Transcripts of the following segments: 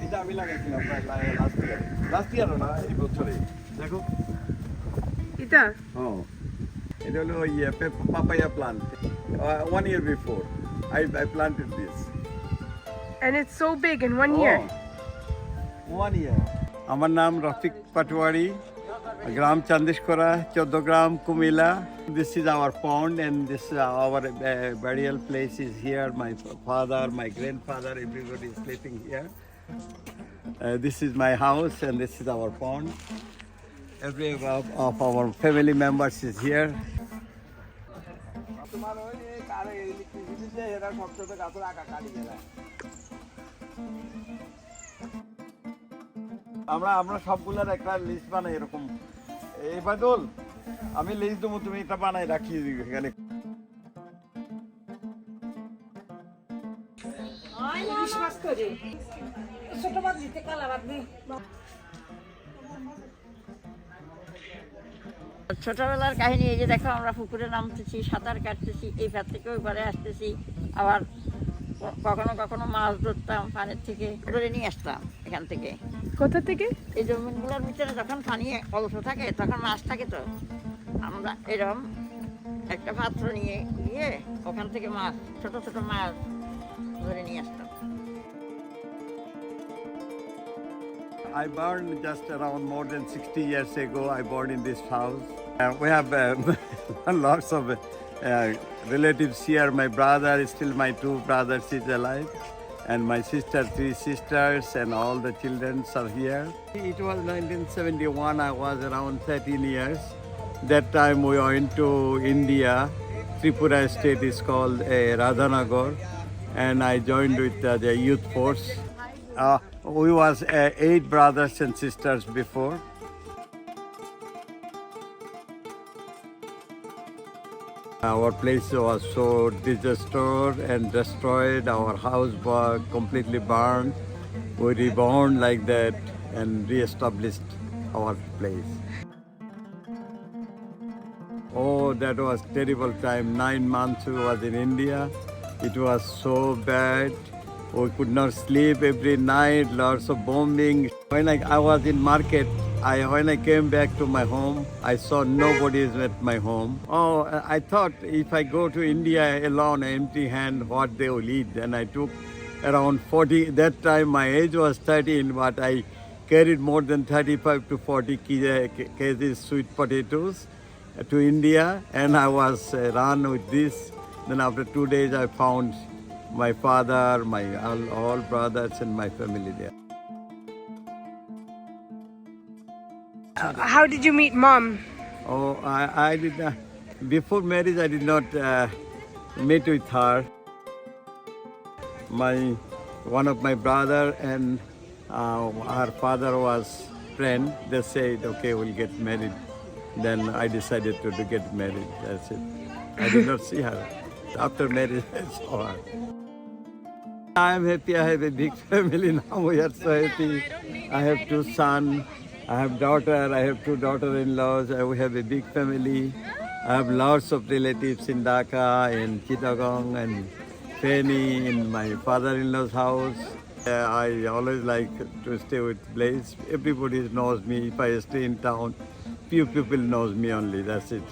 এটা আমি লাগাইছিলাম লাস্ট ইয়ার না এই বছরে দেখো এটা এটা হলো papaya plant 1 year before I planted this and it's so big in 1 year. 1 year. আমার নাম রফিক পাটওয়ারি, গ্রাম চান্দিশকরা, 14 গ্রাম, Comilla. This is our pond and this our burial place is here. My father, my grandfather, everybody is sleeping here. This is my house and this is our pond. Every of our family members is here. আমরা সবগুলোর একটা list বানাই এরকম। এই বাদল আমি list দেবো, তুমি এটা বানাই রাখিয়ে দিবে এখানে। ছোটবেলার কাহিনী এই যে দেখো, আমরা পুকুরে নামতেছি, সাঁতার কাটতেছি, এই পার থেকে ওই পারে আসতেছি, আবার কখনো কখনো মাছ ধরতাম পানির থেকে, ধরে নিয়ে আসতাম এখান থেকে। কোথা থেকে? এই জমিনগুলোর ভিতরে যখন পানি অল্প থাকে তখন মাছ থাকে, তো আমরা এরকম একটা পাত্র নিয়ে গিয়ে ওখান থেকে মাছ, ছোট ছোট মাছ ধরে নিয়ে আসতাম। I born just around more than 60 years ago. I born in this house. We have lots of relatives here. My brother is still, my 2 brothers is alive, and my sister, 3 sisters, and all the children are here. It was 1971. I was around 13 years. That time we went to India. Tripura state is called Radhanagar, and I joined with the youth force. We was 8 brothers and sisters before. Our place was so disastered and destroyed. Our house was completely burned. We reborn like that and re-established our place. Oh, that was terrible time. 9 months we was in India. It was so bad. We could not sleep every night, lots of bombing. When I was in market, when I came back to my home, I saw nobody is at my home. Oh, I thought if I go to India alone, empty hand, what they will eat. And I took around 40, that time my age was 13, but I carried more than 35 to 40 kgs sweet potatoes to India, and I was run with this. Then after 2 days I found my father, my all brothers and my family there. How did you meet Mom? Oh, I did not, before marriage I did not meet with her. One of my brother and her father was friend. They said, okay, we'll get married. Then I decided to get married. That's it. I did not see her. After marriage, I saw her. I am happy. I have a big family now. We are so happy. I have 2 sons. I have daughter. I have 2 daughter-in-laws. We have a big family. I have lots of relatives in Dhaka, in Chittagong, and Feni, in my father-in-law's house. I always like to stay with Blaze. Everybody knows me. If I stay in town, few people knows me only. That's it.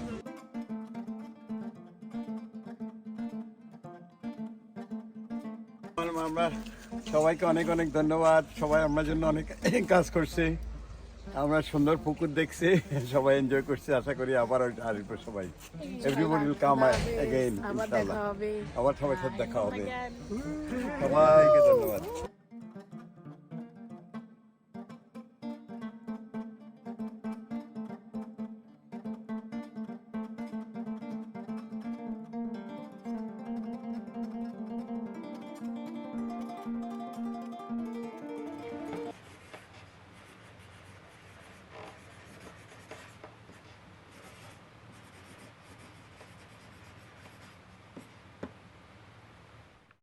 আমরা সবাইকে অনেক অনেক ধন্যবাদ। সবাই আমার জন্য অনেক কাজ করছে। আমরা সুন্দর পুকুর দেখছি, সবাই এনজয় করছি। আশা করি আবার আসবে সবাই। এভরিবডি উইল কাম अगेन ইনশাআল্লাহ। আবার সবার সাথে দেখা হবে। সবাইকে ধন্যবাদ।